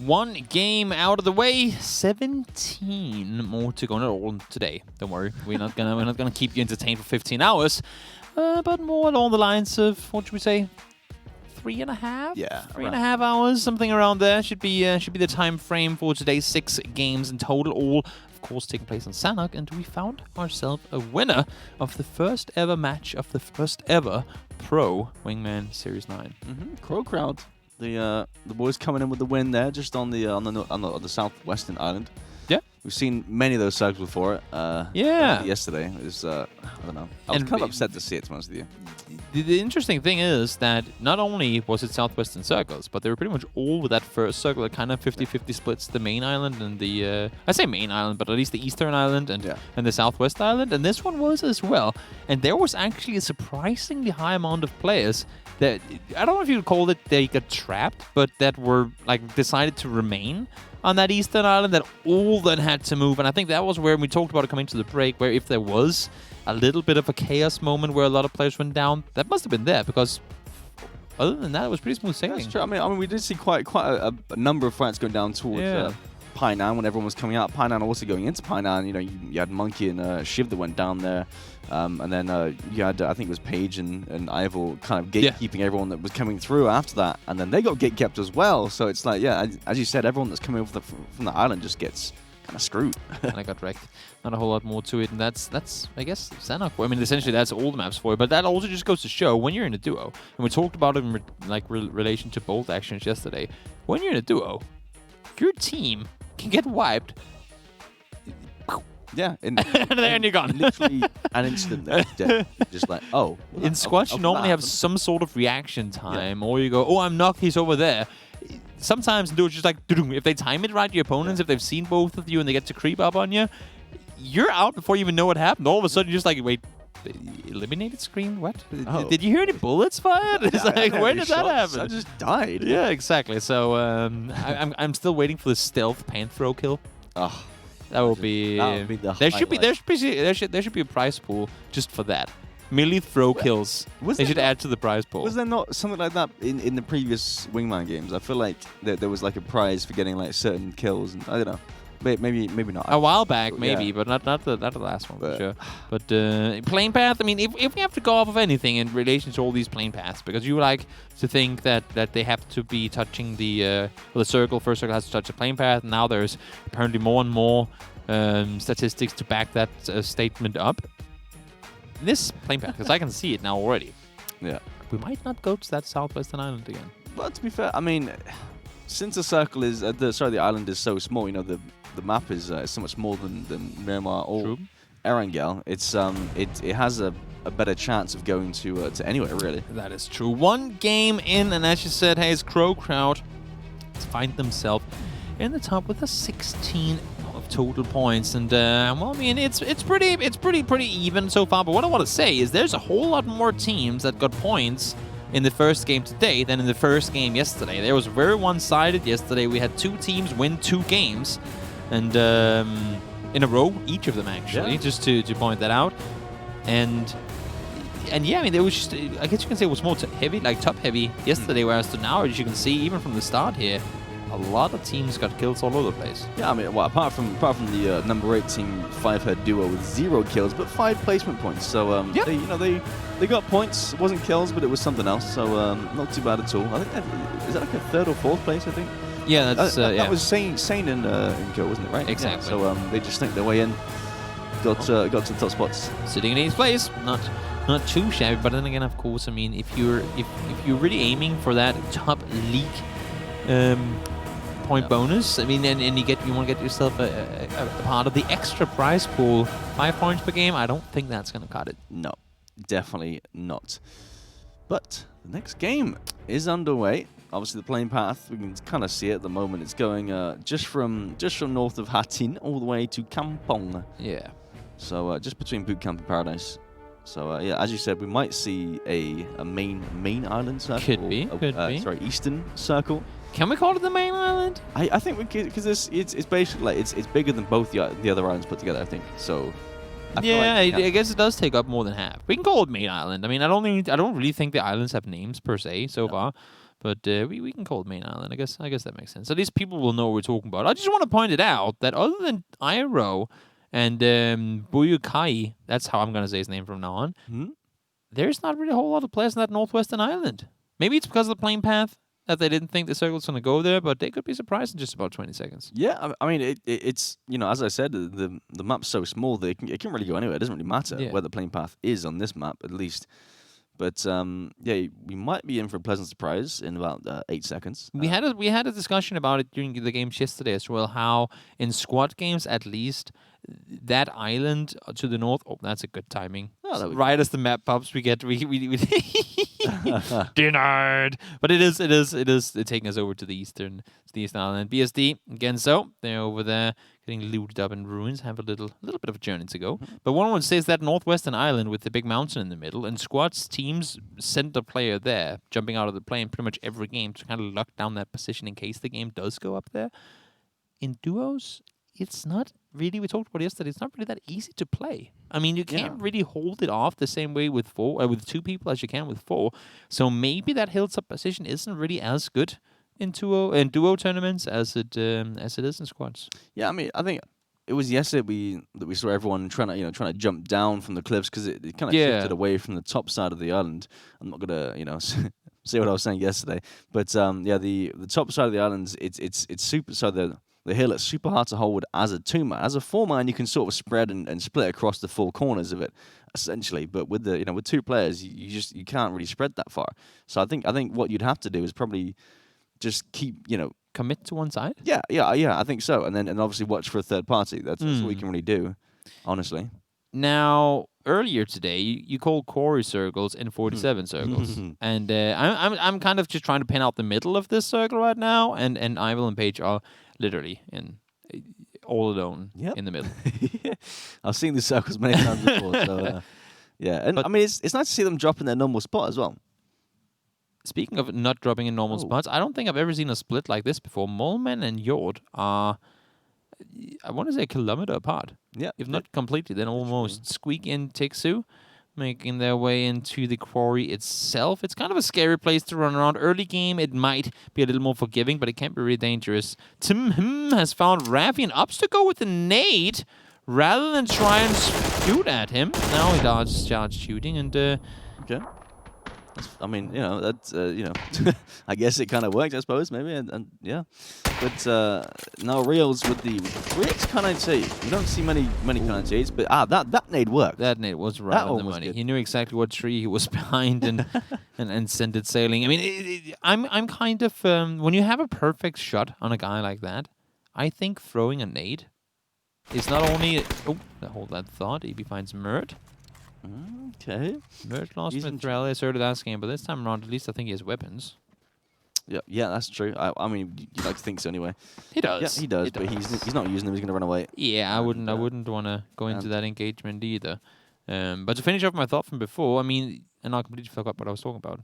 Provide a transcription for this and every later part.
One game out of the way, 17 more to go. Not all today. Don't worry, we're not gonna keep you entertained for 15 hours, but more along the lines of, what should we say, 3.5? Yeah, 3.5 hours, something around there should be the time frame for today's 6 games in total. All, of course, taking place on Sanok, and we found ourselves a winner of the first ever match of the first ever Pro Wingman Series 9. Crow Crowd. The boys coming in with the win there, just on the southwestern island. Yeah, we've seen many of those circles before. Yesterday it was I don't know. I was kind of upset to see it, to be honest with you. The interesting thing is that not only was it southwestern circles, but they were pretty much all with that first circle that kind of 50-50 splits the main island and the I say main island, but at least the eastern island and the southwest island. And this one was as well. And there was actually a surprisingly high amount of players that, I don't know if you would call it they got trapped, but that were like decided to remain on that eastern island, that all then had to move. And I think that was where we talked about it coming to the break, where if there was a little bit of a chaos moment where a lot of players went down, that must have been there, because other than that, it was pretty smooth sailing. That's true. I mean, we did see quite a number of fights going down towards Painan when everyone was coming out. Painan also going into Painan. You know, you had Monkey and Shiv that went down there, and then you had I think it was Paige and Ivor kind of gatekeeping everyone that was coming through after that, and then they got gatekept as well. So it's like, yeah, as you said, everyone that's coming over from the island just gets kind of screwed. And I got wrecked. Not a whole lot more to it, and that's I guess Sanok. I mean, essentially that's all the maps for it. But that also just goes to show, when you're in a duo, and we talked about it in relation to both actions yesterday. When you're in a duo, your team can get wiped. Yeah, and then you're gone. Literally an instant there, dead. Just like, oh. In Squash, you normally have some sort of reaction time, or you go, oh, I'm knocked, he's over there. Sometimes do it's just like, if they time it right, your opponents, if they've seen both of you and they get to creep up on you, you're out before you even know what happened. All of a sudden, you're just like, wait, eliminated screen? What? Oh. Did you hear any bullets fired? It's like, where did that happen? I just died. Yeah, exactly. So I'm still waiting for the stealth pan throw kill. Oh, that will be. There should be a prize pool just for that. Melee throw kills. They should add to the prize pool. Was there not something like that in the previous Wingman games? I feel like there was like a prize for getting like certain kills, and I don't know. Maybe not. A while back, maybe, but not the last one for sure. But plane path. I mean, if we have to go off of anything in relation to all these plane paths, because you like to think that they have to be touching the circle. First circle has to touch the plane path. And now there's apparently more and more statistics to back that statement up. This plane path, because I can see it now already. Yeah. We might not go to that southwestern island again. But to be fair, I mean, since the circle is the island is so small, you know, the map is so much more than Miramar or Erangel. It's it has a better chance of going to anywhere, really. That is true. One game in, and as you said, hey, it's Crow Crowd find themselves in the top with a 16 of total points, and well, I mean, it's pretty even so far. But what I want to say is there's a whole lot more teams that got points in the first game today than in the first game yesterday. There was very one-sided yesterday. We had 2 teams win 2 games, and in a row, each of them actually, just to point that out. And yeah, I mean, there was just, I guess you can say it was more heavy, like top heavy yesterday, whereas to now, as you can see, even from the start here, a lot of teams got kills all over the place. Yeah, I mean, well, apart from the number 8 team 5-head duo with 0 kills, but 5 placement points. So they got points. It wasn't kills, but it was something else. So not too bad at all. I think is that like a 3rd or 4th place? I think. Yeah, that's that was Sane in Go, wasn't it? Right. Exactly. Yeah, so they just snuck their way in, got to the top spots. Sitting in 8th place, not too shabby. But then again, of course, I mean, if you're really aiming for that top league point bonus, I mean, and you want to get yourself a part of the extra prize pool, 5 points per game, I don't think that's going to cut it. No, definitely not. But the next game is underway. Obviously, the plane path, we can kind of see it at the moment. It's going just from north of Hattin all the way to Kampong. Yeah. So just between Boot Camp and Paradise. So yeah, as you said, we might see a main island circle. Could be. Sorry, eastern circle. Can we call it the main island? I think we could, because it's basically like it's bigger than both the other islands put together, I think. So I guess it does take up more than half. We can call it main island. I mean, I don't really think the islands have names per se so far, But we can call it main island. I guess that makes sense. At least people will know what we're talking about. I just want to point it out that other than Iroh and Buyukai, that's how I'm going to say his name from now on, there's not really a whole lot of players in that northwestern island. Maybe it's because of the plane path that they didn't think the circle's going to go there, but they could be surprised in just about 20 seconds. Yeah, I mean, it's, as I said, the map's so small that it can really go anywhere. It doesn't really matter where the plane path is on this map, at least. But yeah, we might be in for a pleasant surprise in about 8 seconds. We had a discussion about it during the games yesterday as well. How in squad games, at least, that island to the north. Oh, that's a good timing. Oh, right as the map pops, we denied. But it is taking us over to the eastern island. BSD again. So they're over there getting looted up in ruins. Have a little bit of a journey to go. But one would say is that northwestern island with the big mountain in the middle, and squads teams send a player there, jumping out of the plane pretty much every game to kind of lock down that position in case the game does go up there. In duos, it's not really, we talked about yesterday, it's not really that easy to play. I mean, you can't really hold it off the same way with with 2 people as you can with 4. So maybe that hilltop position isn't really as good in duo tournaments as it is in squads. Yeah, I mean, I think it was yesterday that we saw everyone trying to jump down from the cliffs because it kind of shifted away from the top side of the island. I'm not gonna say what I was saying yesterday, but yeah, the top side of the island, it's super. So the hill, it's super hard to hold as a 2-man. As a 4-man, you can sort of spread and split across the 4 corners of it, essentially. But with with 2 players, you can't really spread that far. So I think what you'd have to do is probably just keep commit to one side. Yeah. I think so, and obviously watch for a third party. That's what we can really do, honestly. Now, earlier today, you called quarry circles in 47 circles, and I'm kind of just trying to pin out the middle of this circle right now, and Ivel and Paige are literally all alone in the middle. I've seen these circles many times before, so yeah. And I mean, it's nice to see them drop in their normal spot as well. Speaking of not dropping in normal spots, I don't think I've ever seen a split like this before. Molman and Jord are, I want to say, a kilometer apart. Yeah. If not completely, then almost. Squeak and Tixu making their way into the quarry itself. It's kind of a scary place to run around. Early game, it might be a little more forgiving, but it can be really dangerous. Tim has found Raffi and opts to go with the nade rather than try and shoot at him. Now he starts shooting and... Okay. I mean, that's, I guess it kind of worked, I suppose, maybe, and yeah. But now Reels with the 3x Kind T. You don't see many Kind Ts, but that nade worked. That nade was right on the money. Good. He knew exactly what tree he was behind and sent it sailing. I mean, I'm kind of, when you have a perfect shot on a guy like that, I think throwing a nade is not only, hold that thought, EB finds Mert. Okay. Mert lost with Thrall asserted last game, but this time around, at least I think he has weapons. Yeah, that's true. I mean, you like to think so anyway. He does. Yeah, he does, but he's not using them. He's going to run away. Yeah, I wouldn't want to go into that engagement either. But to finish off my thought from before, I mean, and I completely forgot what I was talking about.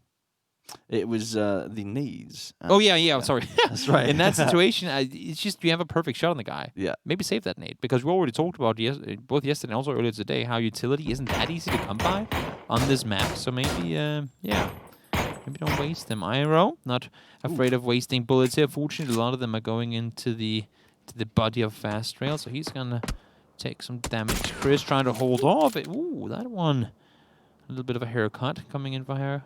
It was the knees. Yeah. Sorry. That's right. In that situation, it's just you have a perfect shot on the guy. Yeah. Maybe save that nade because we already talked about both yesterday and also earlier today how utility isn't that easy to come by on this map. So maybe maybe don't waste them. Iroh, not afraid of wasting bullets here. Fortunately, a lot of them are going into the body of Fast Rail, so he's gonna take some damage. Chris trying to hold off it. Ooh, that one. A little bit of a haircut coming in for her.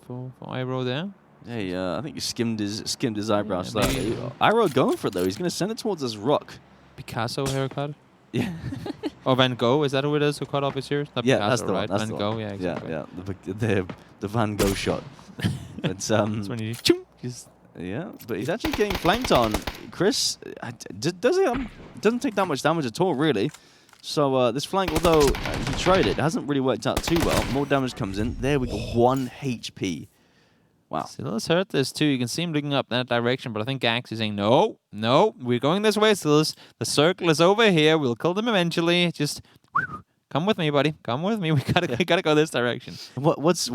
For Iroh there. Hey, I think he skimmed his eyebrows slightly. Iroh going for it though. He's going to send it towards this rock. Picasso haircut. Yeah. Or Van Gogh, is that who it is who cut off his ears? Not Picasso, that's the right? one. Van Gogh, yeah, exactly. Yeah. The Van Gogh shot. It's That's when you but he's actually getting flanked on. Chris doesn't take that much damage at all, really. So this flank, although he tried it, hasn't really worked out too well. More damage comes in. There we go, 1 HP. Wow. So let's hurt this too. You can see him looking up that direction, but I think Gax is saying, no, we're going this way, Silas. The circle is over here. We'll kill them eventually. Just come with me, buddy. Come with me. We gotta go this direction. What's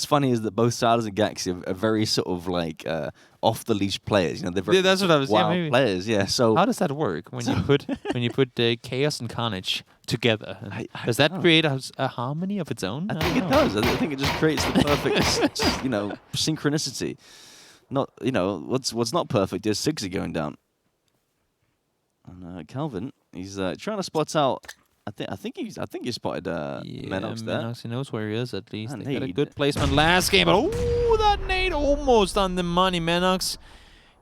funny is that both Silas and Gax are very sort of like off the leash players. They're very that's what I was wild players. Yeah. So how does that work when you put chaos and carnage together? Does that create a harmony of its own? I think it does. I think it just creates the perfect synchronicity. not what's not perfect is 6 going down. And Calvin, he's trying to spot out. I think he spotted Menox there. Menox, he knows where he is at least. And They got a nade. good placement last game, but oh, that nade almost on the money. Menox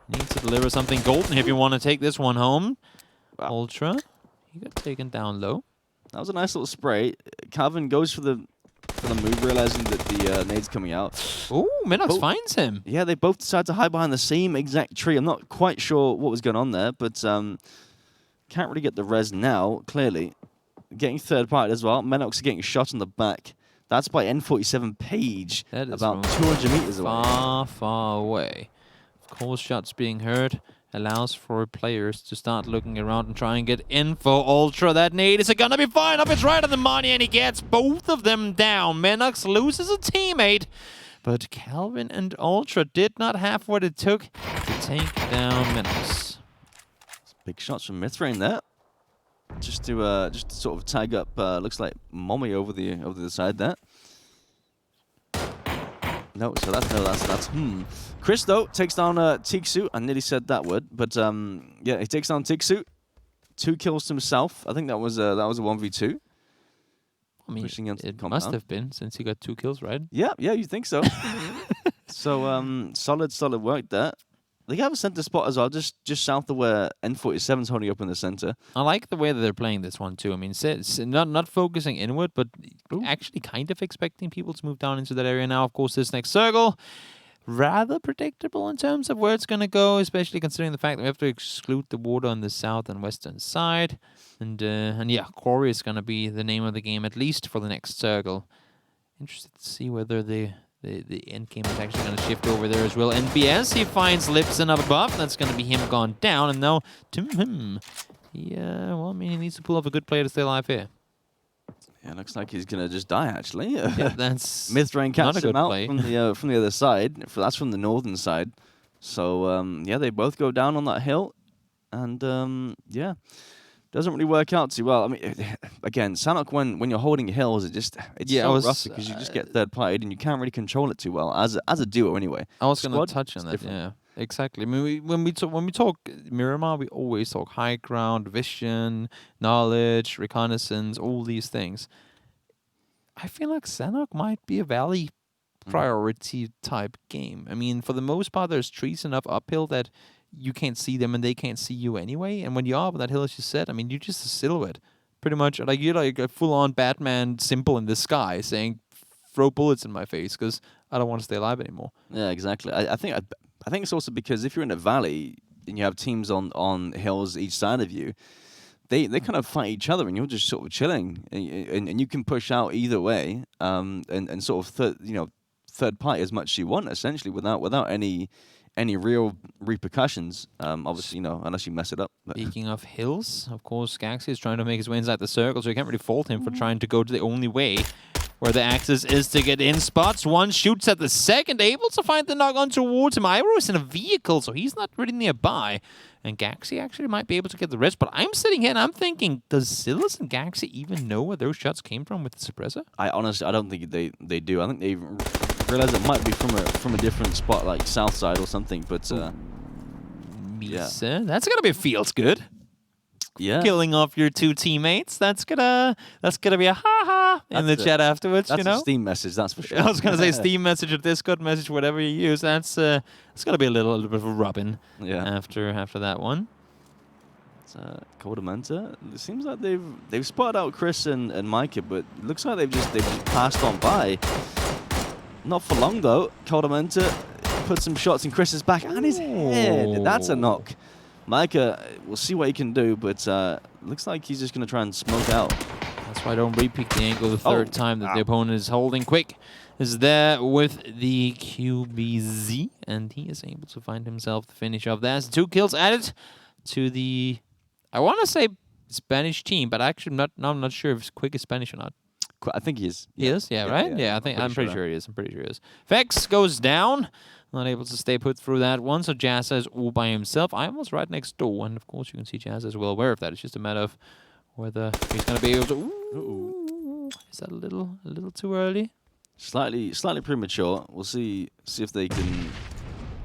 needs to deliver something golden if you want to take this one home. Wow. Ultra, he got taken down low. That was a nice little spray. Calvin goes for the move, realizing that the nade's coming out. Oh, Menox finds him. Yeah, they both decide to hide behind the same exact tree. I'm not quite sure what was going on there, but can't really get the res now, clearly. Getting third party as well. Menox getting shot in the back. That's by N47 Page, That is about 200 meters away. Far away. Of course, shots being heard allows for players to start looking around and try and get info. Ultra, that nade is gonna be fine up. It's right on the money, and he gets both of them down. Menox loses a teammate, but Calvin and Ultra did not have what it took to take down Menox. Big shots from Mithrain there. Just to sort of tag up, looks like Mommy over the side there. No, so that's Chris though takes down Tiksu. I nearly said that word, but yeah, he takes down Tiksu. 2 kills to himself. I think that was a 1v2. I mean, it must have been since he got 2 kills, right? Yeah, you think so? So solid work there. They have a center spot as well, just south of where N47's holding up in the center. I like the way that they're playing this one too. I mean, not focusing inward, but actually kind of expecting people to move down into that area now. Of course, this next circle, rather predictable in terms of where it's going to go, especially considering the fact that we have to exclude the water on the south and western side. And yeah, Quarry is going to be the name of the game, at least for the next circle. Interested to see whether the end game is actually going to shift over there as well. NBS, he finds Lipson up above. That's going to be him gone down. And now to him. Yeah, well, I mean, he needs to pull off a good play to stay alive here. Yeah, looks like he's going to just die, actually. Yeah, that's Mithrain catches him out play. from the other side. That's from the northern side. So, yeah, they both go down on that hill. And, yeah, doesn't really work out too well. I mean, again, Sanok, when you're holding hills, it's so rough because you just get third partied and you can't really control it too well as a duo anyway. I was going to touch on that. Different. Yeah, exactly. I mean, when we talk Miramar, we always talk high ground, vision, knowledge, reconnaissance, all these things. I feel like Sanok might be a valley priority type game. I mean, for the most part, there's trees enough uphill that you can't see them and they can't see you anyway. And when you're up on that hill, as you said, I mean, you're just a silhouette. Pretty much, like you're like a full-on Batman symbol in the sky saying, throw bullets in my face because I don't want to stay alive anymore. Yeah, exactly. I think it's also because if you're in a valley and you have teams on hills each side of you, they kind of fight each other and you're just sort of chilling and you can push out either way and sort of third party as much as you want essentially without any real repercussions, obviously, unless you mess it up. Speaking of hills, of course, Gaxi is trying to make his way inside the circle, so you can't really fault him for trying to go to the only way where the axis is to get in. Spots one, shoots at the second, able to find the knock on towards him. Iroh is in a vehicle, so he's not really nearby. And Gaxi actually might be able to get the rest, but I'm sitting here and I'm thinking, does Silas and Gaxi even know where those shots came from with the suppressor? I don't think they do. I think they realize it might be from a different spot, like south side or something. But Misa, yeah. That's gonna be feels good. Yeah, killing off your 2 teammates. That's gonna be a ha in the chat afterwards. That's a Steam message, that's for sure. I was gonna say Steam message or Discord message, whatever you use. That's it's gonna be a little bit of a rubbing. Yeah. After that one. It's Codamenta. It seems like they've spotted out Chris and Micah, but it looks like they've just passed on by. Not for long though. Codamenta put some shots in Chris's back and his head. That's a knock. Micah, we'll see what he can do, but looks like he's just going to try and smoke out. That's why I don't repeat the angle the third time that the opponent is holding. Quick is there with the QBZ, and he is able to find himself the finish of that. 2 kills added to the, I want to say Spanish team, but actually I'm not sure if Quick is Spanish or not. I think he is. He is? Yeah, right? Yeah, I'm pretty sure he is. I'm pretty sure he is. Vex goes down. Not able to stay put through that one, so Jazza is all by himself. I was right next door, and of course you can see Jazza is well aware of that. It's just a matter of whether he's going to be able to... Ooh, is that a little too early? Slightly premature. We'll see if they can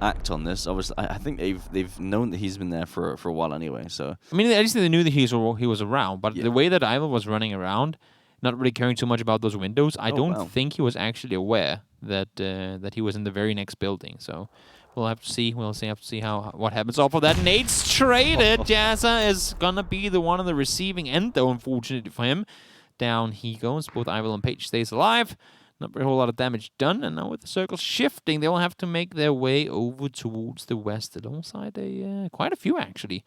act on this. Obviously, I think they've known that he's been there for a while anyway. So I mean, at least they knew that he was around. But the way that Ivan was running around, not really caring too much about those windows, I don't think he was actually aware that that he was in the very next building. So we'll have to see. We'll have to see what happens off of that. Nate's traded. Jazza is gonna be the one on the receiving end, though. Unfortunately for him, down he goes. Both Ivan and Page stays alive. Not a whole lot of damage done, and now with the circle shifting, they will have to make their way over towards the west. Alongside quite a few actually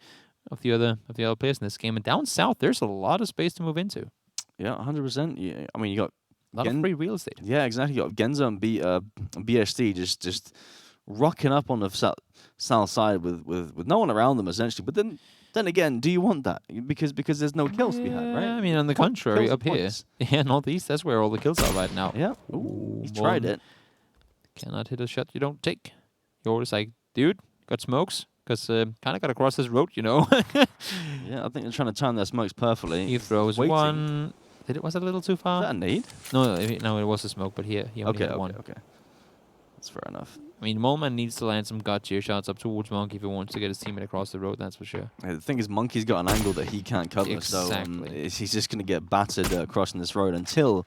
of the other players in this game. And down south, there's a lot of space to move into. Yeah, 100%. Yeah, I mean, you got a lot of free real estate. Yeah, exactly. You got Genza and BSD just rocking up on the south side with no one around them essentially. But then again, do you want that? Because there's no kills to be had, right? I mean, on the contrary, up here, northeast, that's where all the kills are right now. Yeah. Ooh, he's tried it. Cannot hit a shot you don't take. You're always like, dude, got smokes? Because kind of got to cross this road, you know? Yeah, I think they're trying to time their smokes perfectly. He throws one. Was that a little too far? Is that a nade? No, it was a smoke, but he only had one. Okay. That's fair enough. I mean, Molman needs to land some gut cheer shots up towards Monkey if he wants to get his teammate across the road, that's for sure. Yeah, the thing is, Monkey's got an angle that he can't cover, exactly. So he's just going to get battered crossing this road until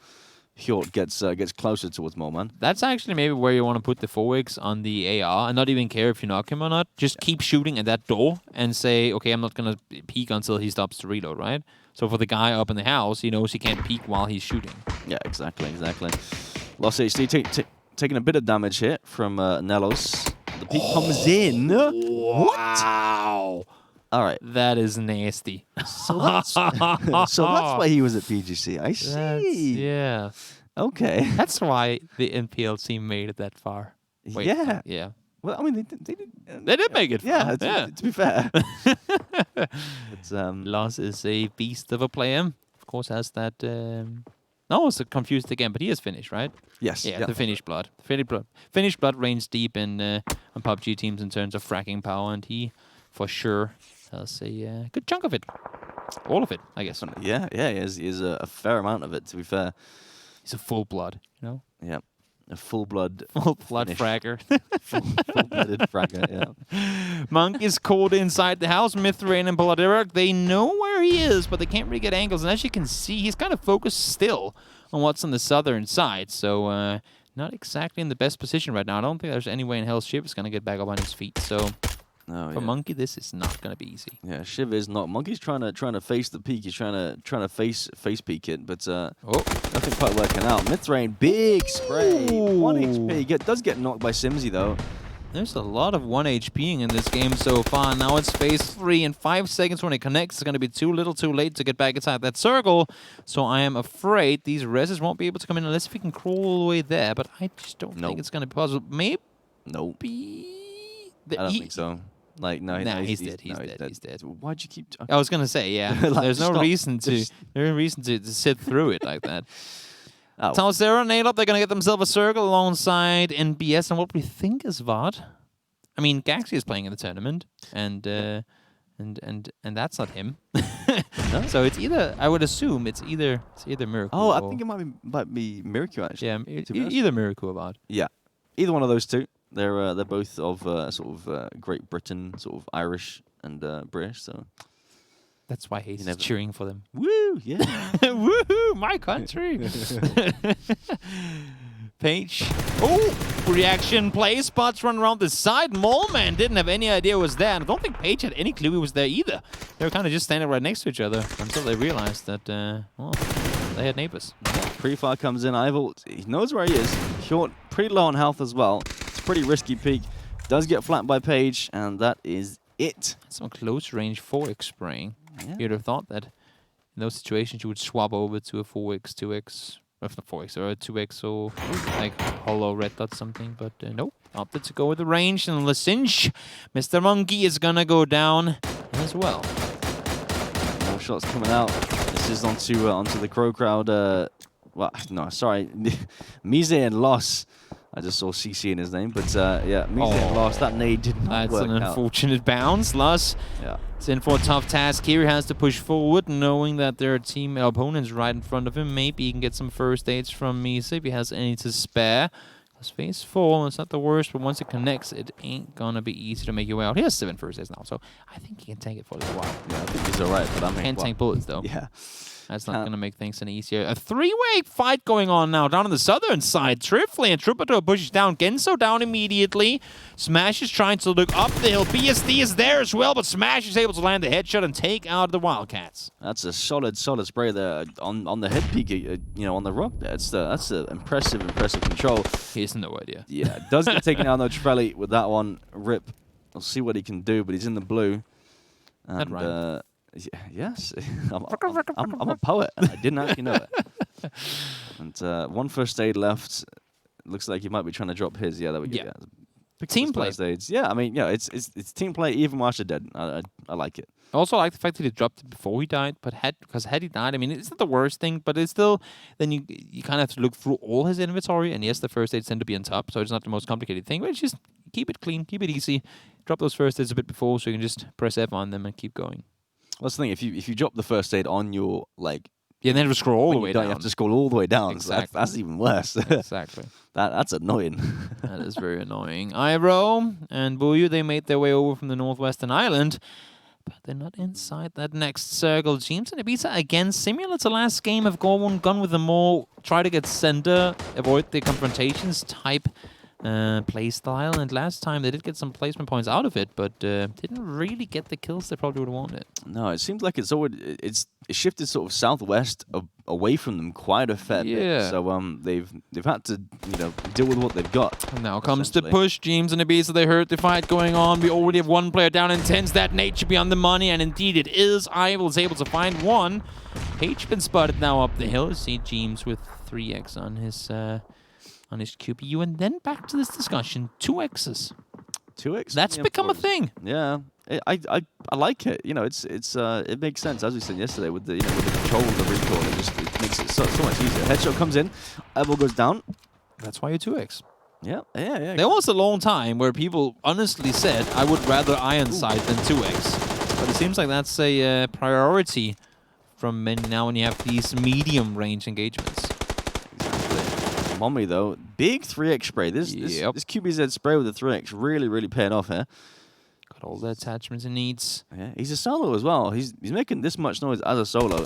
Hjort gets closer towards Molman. That's actually maybe where you want to put the 4x on the AR and not even care if you knock him or not. Just keep shooting at that door and say, okay, I'm not going to peek until he stops to reload, right? So for the guy up in the house, he knows he can't peek while he's shooting. Yeah, exactly. Lost HD taking a bit of damage here from Nelos. The peek comes in. Wow. What? All right. That is nasty. So that's why he was at PGC. I see. Yeah. Okay. That's why the NPL team made it that far. Wait, yeah. Well, I mean, they did make it far. Yeah, to be fair. Loss is a beast of a player. Of course, has that... No, it's confused again, but he is Finnish, right? Yes. Yeah, the Finnish blood. Finnish blood reigns deep in on PUBG teams in terms of fracking power, and he, for sure, has a good chunk of it. All of it, I guess. Yeah, he has a fair amount of it, to be fair. He's a full blood, you know? Yeah. A full-blood fragger. Full-blooded fragger, yeah. Monk is caught inside the house. Mithrain and Bloodirak, they know where he is, but they can't really get angles. And as you can see, he's kind of focused still on what's on the southern side. So not exactly in the best position right now. I don't think there's any way in hell Shiv is going to get back up on his feet. So for Monkey, this is not going to be easy. Yeah, Shiv is not. Monkey's trying to face the peak. He's trying to face peek it, but nothing quite working out. Mithrain, big spray, 1 HP. Does get knocked by Simsy though. There's a lot of 1 HPing in this game so far. Now it's phase 3. In 5 seconds when it connects, it's going to be too little too late to get back inside that circle. So I am afraid these reses won't be able to come in unless we can crawl all the way there. But I just don't think it's going to be possible. Maybe. Nope. I don't think so. Like no, he's dead. He's dead. Why'd you keep? I was gonna say, yeah. There's no reason to sit through it like that. Talzera, Nade up. They're gonna get themselves a circle alongside NBS and what we think is VOD. I mean, Gaxi is playing in the tournament, and that's not him. No? So it's either. I would assume it's either Miracle. Oh, I think it might be Miracle actually. Yeah, either Miracle or VOD. Yeah, either one of those two. They're both of sort of Great Britain, sort of Irish and British, so that's why he's cheering for them. Woo! Yeah, woohoo! My country. Page. Oh, reaction play. Spots run around the side. Molman didn't have any idea it was there, and I don't think Page had any clue he was there either. They were kind of just standing right next to each other until they realized that they had neighbors. Pre-fire comes in. Ivor, he knows where he is. Short, pretty low on health as well. Pretty risky peek. Does get flanked by Page, and that is it. Some close range 4x spraying. Yeah. You'd have thought that in those situations you would swap over to a 4x, 2x, or not 4x, or a 2x, or like hollow red dot something, but nope. Opted to go with the range, and Lesinch, Mr. Monkey is gonna go down as well. More shots coming out. This is onto the Crow crowd. Well, no, sorry, Mise and Loss. I just saw CC in his name, but yeah, Mise lost. That nade did not work out. That's an unfortunate bounce. Loss. Yeah. It's in for a tough task here. He has to push forward, knowing that there are team opponents right in front of him. Maybe he can get some first aids from Mise if he has any to spare. His face full, it's not the worst, but once it connects, it ain't gonna be easy to make your way out. He has 7 first aids now, so I think he can tank it for a little while. Yeah, I think he's alright, but I mean... Can't tank bullets, though. Yeah. That's not going to make things any easier. A 3-way fight going on now down on the southern side. Trifly and Troubadour pushes down. Genso down immediately. Smash is trying to look up the hill. BSD is there as well, but Smash is able to land the headshot and take out the Wildcats. That's a solid spray there on the head peak, you know, on the rock there. That's a impressive control. He has no idea. Yeah, does get taken down though, Trifly, with that one. Rip. We'll see what he can do, but he's in the blue. And, right. Yes, I'm a poet. I didn't actually know it. And 1 first aid left. Looks like he might be trying to drop his. Yeah, there we go. Yeah. Team play. First aids. Yeah, I mean, yeah, it's team play even whilst you're dead. I like it. I also like the fact that he dropped it before he died, but had he died, I mean, it's not the worst thing, but it's still, then you kind of have to look through all his inventory, and yes, the first aids tend to be on top, so it's not the most complicated thing, but it's just keep it clean, keep it easy, drop those first aids a bit before, so you can just press F on them and keep going. Well, that's the thing. If you drop the first aid on your like, yeah, then you scroll all the way down. You have to scroll all the way down. Exactly. So that's even worse. Exactly. That's annoying. That is very annoying. Iro and Buyu, they made their way over from the northwestern island, but they're not inside that next circle. James and Ibiza again, similar to last game, have gone with the more try to get center, avoid the confrontations type play style, and last time they did get some placement points out of it, but didn't really get the kills they probably would have wanted. No, it seems like it's shifted sort of southwest away from them quite a fair bit. So they've had to deal with what they've got. And now comes the push. James and Ibiza, they heard the fight going on. We already have one player down. Intense that nature beyond the money, and indeed it is. Ivel is able to find one. H been spotted now up the hill. You see James with 3x on his QPU, and then back to this discussion. 2x's. 2x. That's become a thing. Yeah, I like it. You know, it makes sense, as we said yesterday, with the with the control of the recoil. It makes it so much easier. Headshot comes in, elbow goes down. That's why you're 2x. Yeah. There was a long time where people honestly said, I would rather iron sight than 2x, but it seems like that's a priority from many now when you have these medium range engagements. Mommy though, big 3x spray. This QBZ spray with the 3x really paying off here. Got all the attachments it needs. Yeah, he's a solo as well. He's making this much noise as a solo.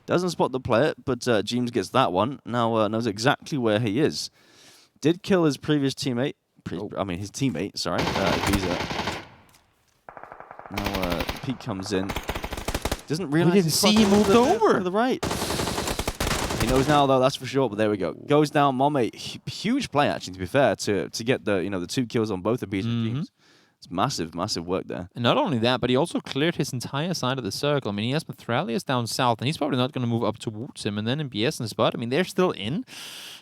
Doesn't spot the player, but James gets that one. Now knows exactly where he is. Did kill his previous teammate. His teammate. Sorry, Visa. Now Pete comes in. Doesn't realize. We didn't see he moved over to the right. He knows now, though, that's for sure, but there we go. Goes down, Momme. Huge play, actually, to be fair, to get the the 2 kills on both of these teams. It's massive work there. And not only that, but he also cleared his entire side of the circle. I mean, he has Mithralius down south, and he's probably not going to move up towards him. And then in BS and Spot, I mean, they're still in.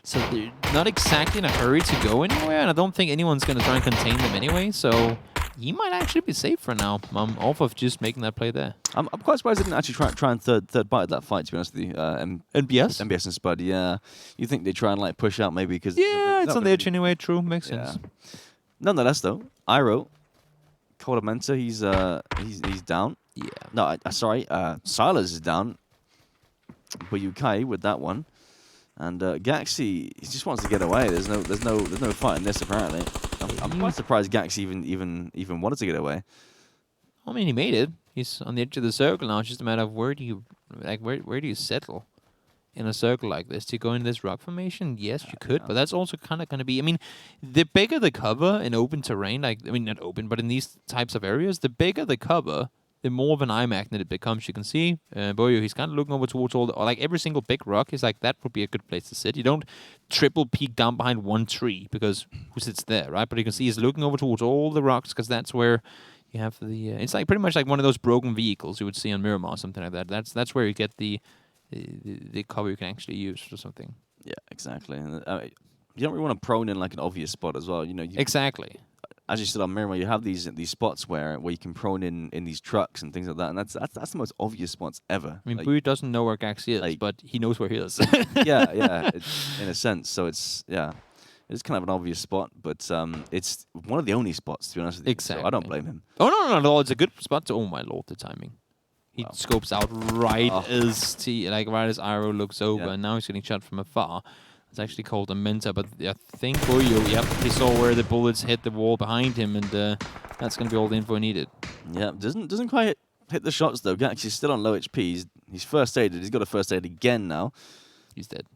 So they're not exactly in a hurry to go anywhere, and I don't think anyone's going to try and contain them anyway. So he might actually be safe for now, off of just making that play there. I'm quite surprised they didn't actually try and third bite at that fight, to be honest with you. NBS? NBS and Spud, yeah. You think they try and like push out maybe because... Yeah, it's on the edge anyway, true, makes sense. Nonetheless, though, Iro, Cordamenta, he's down. Yeah. No, sorry, Silas is down. But Yukai with that one. And Gaxi, he just wants to get away. There's no fight in this apparently. I'm quite surprised Gaxi even wanted to get away. I mean, he made it. He's on the edge of the circle now. It's just a matter of where do you settle in a circle like this? Do you go in this rock formation? Yes, you could, but that's also kind of going to be. I mean, the bigger the cover in open terrain, not open, but in these types of areas, the bigger the cover, the more of an eye magnet it becomes. You can see Boyo, he's kind of looking over towards every single big rock. He's like, that would be a good place to sit. You don't triple peek down behind one tree because who sits there, right? But you can see he's looking over towards all the rocks because that's where you have the... it's like pretty much like one of those broken vehicles you would see on Miramar or something like that. That's where you get the cover you can actually use for something. Yeah, exactly. You don't really want to prone in like an obvious spot as well. Exactly. As you said on Miramar, you have these spots where you can prone in these trucks and things like that, and that's the most obvious spots ever. I mean, Boo doesn't know where Gaxi is, but he knows where he is. yeah, in a sense. So it's kind of an obvious spot, but it's one of the only spots, to be honest with you. Exactly. So I don't blame him. Oh no, at all. It's a good spot to. Oh my lord, the timing. He scopes out right as Iro looks over, and now he's getting shot from afar. It's actually called a Mentor, but I think Boyo, yep, he saw where the bullets hit the wall behind him, and that's going to be all the info he needed. Yeah, doesn't quite hit the shots, though. Gax is still on low HP. He's first aided. He's got a first aid again now. He's dead.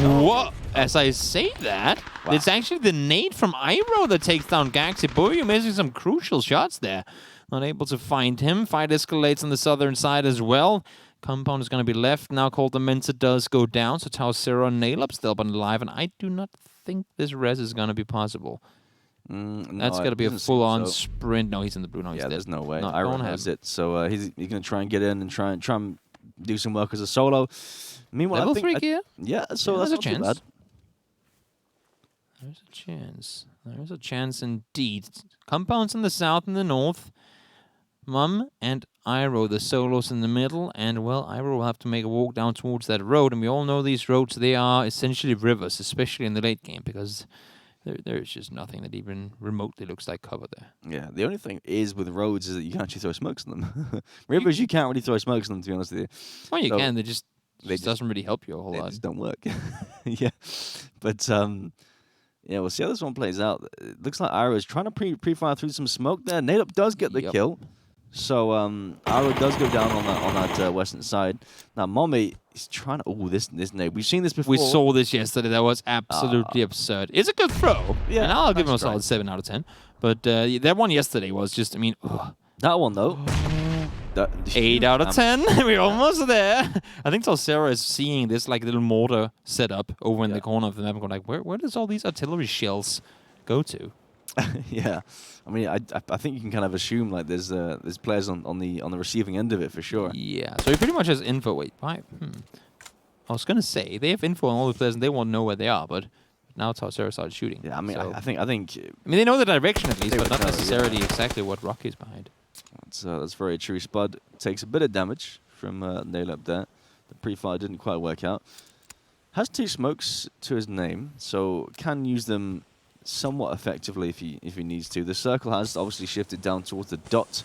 No way. What? As I say that, it's actually the nade from Iroh that takes down Gaxi. Boyo missing some crucial shots there. Not able to find him. Fight escalates on the southern side as well. Compound is going to be left. Now Cold Dementor does go down, so Tau Zero and Nail Up still but alive, and I do not think this res is going to be possible. That's got to be a full-on sprint. No, he's in the blue. No, he's dead. There's no way. No, Iroh has it, so he's going to try and get in and try and do some work as a solo. Meanwhile, Level 3 gear? Yeah, so that's a not too chance. bad. There's a chance. There's a chance indeed. Compounds in the south and the north. Mum and Iroh, the solos in the middle, and well, Iroh will have to make a walk down towards that road, and we all know these roads, they are essentially rivers, especially in the late game, because there's just nothing that even remotely looks like cover there. Yeah, the only thing is with roads is that you can actually throw smokes on them. Rivers, you can't really throw smokes on them, to be honest with you. Well, you can, they just doesn't really help you a whole lot. They just don't work. Yeah, but yeah, we'll see how this one plays out. It looks like Iroh is trying to pre-fire through some smoke there. Nade Up does get the kill. So Iroh does go down on that western side. Now Mommy is trying to. Oh, this nade. We've seen this before. We saw this yesterday. That was absolutely absurd. It's a good throw. Yeah, and I'll give him a solid 7 out of 10. But that one yesterday was just. I mean, that one though. 8 out of 10. We're almost there. I think Torcera is seeing this like little mortar set up over in the corner of the map and going like, where does all these artillery shells go to? Yeah, I mean, I think you can kind of assume like there's players on the receiving end of it for sure. Yeah, so he pretty much has info. Wait, why? I was gonna say they have info on all the players and they won't know where they are, but now Torcera started shooting. Yeah, I mean, so, I think. I mean, they know the direction at least, but not necessarily exactly what Rock is behind. That's very true. Spud takes a bit of damage from Nail Up there. The pre-fire didn't quite work out. Has 2 smokes to his name, so can use them somewhat effectively if he needs to. The circle has obviously shifted down towards the dot.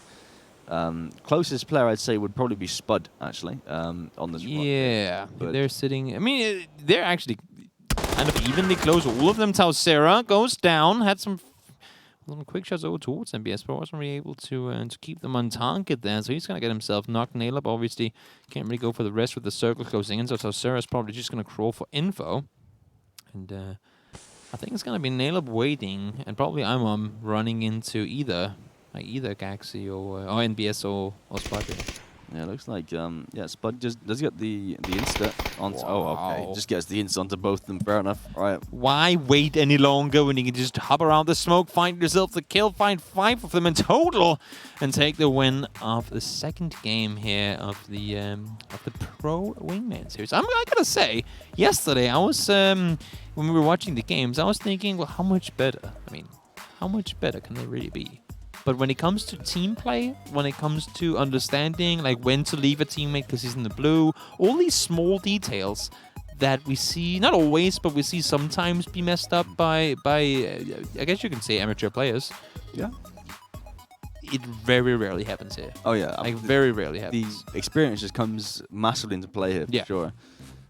Closest player I'd say would probably be Spud actually on this one. Yeah, they're sitting. I mean, they're actually kind of evenly close. All of them. Torcera goes down. Had some quick shots over towards MBS, but wasn't really able to keep them on target there. So he's gonna get himself knocked. Nail Up obviously can't really go for the rest with the circle closing in. So Torcera's probably just gonna crawl for info, and I think it's gonna be Nail Up waiting, and probably I'm running into either Gaxi or NBS or Spud. Yeah, it looks like Spud does get the insta on. Wow. Oh, okay, just gets the insta onto both of them. Fair enough. All right. Why wait any longer when you can just hop around the smoke, find yourself the kill, find 5 of them in total, and take the win of the second game here of the Pro Wingman Series. I gotta say, yesterday I was when we were watching the games, I was thinking, well, how much better? I mean, how much better can they really be? But when it comes to team play, when it comes to understanding like when to leave a teammate because he's in the blue, all these small details that we see, not always, but we see sometimes be messed up by I guess you can say amateur players. Yeah. It very rarely happens here. Oh yeah. Like very rarely happens. The experience just comes massively into play here for sure.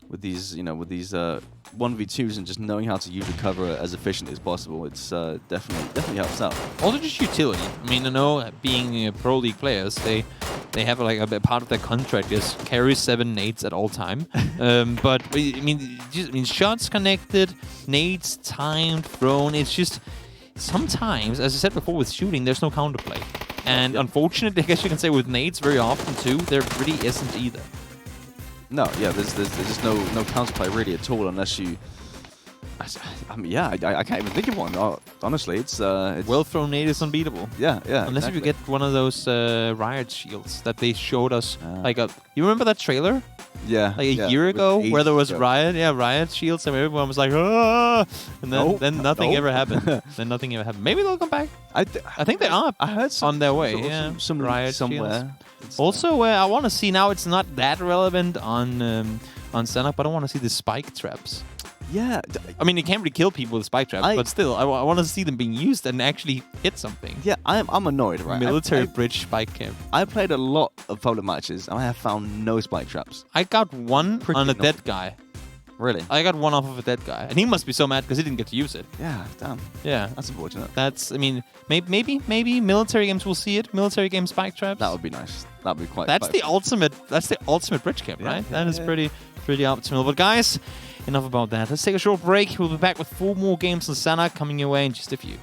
With these 1v2s and just knowing how to use the cover as efficiently as possible, it's definitely helps out. Also just utility. I mean, I know being Pro League players, they have like a part of their contract is carry 7 nades at all time. But I mean, shots connected, nades timed, thrown. It's just sometimes, as I said before, with shooting, there's no counterplay, and unfortunately, I guess you can say with nades very often too, there really isn't either. No, yeah, there's just no counterplay really at all unless you. I mean, yeah, I can't even think of one. Honestly, it's well thrown nade is unbeatable. Yeah. Unless if you get one of those riot shields that they showed us, you remember that trailer? Yeah. Like a year ago, where there was riot shields, and everyone was like, ah! And then nothing ever happened. Maybe they'll come back. I think they are. I heard on their way. Some riot somewhere. Also, I want to see now. It's not that relevant on Senok, but I want to see the spike traps. Yeah. I mean, you can't really kill people with spike traps, but still, I want to see them being used and actually hit something. Yeah, I'm annoyed, right? Military bridge spike camp. I played a lot of public matches, and I have found no spike traps. I got one on a dead guy. Really? I got one off of a dead guy, and he must be so mad because he didn't get to use it. Yeah, damn. Yeah. That's unfortunate. That's, I mean, maybe military games will see it. Military game spike traps. That would be nice. That would be quite. That's the ultimate. That's the ultimate bridge camp, right? That is pretty optimal. But guys, enough about that. Let's take a short break. We'll be back with 4 more games on Sana coming your way in just a few.